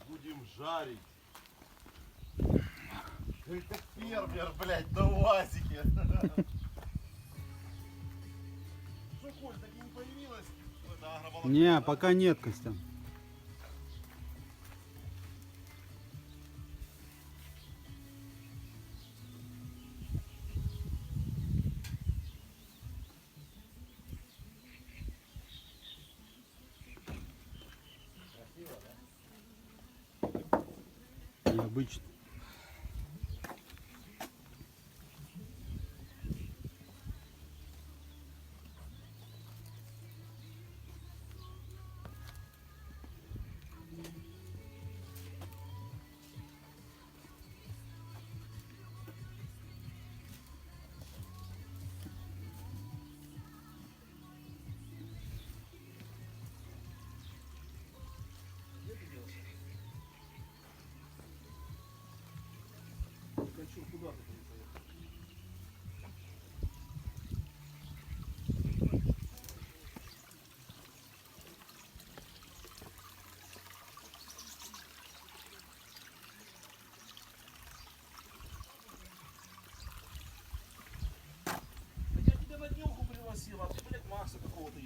Будем жарить. Это фермер, блядь, на УАЗике. Что, Коль, так и не появилась? Это агроволокно, Не, да? пока нет, Костян. Необычно. Хочу, куда ты поехал? Я тебя на дневку пригласил, а ты, блядь, Макса какого-то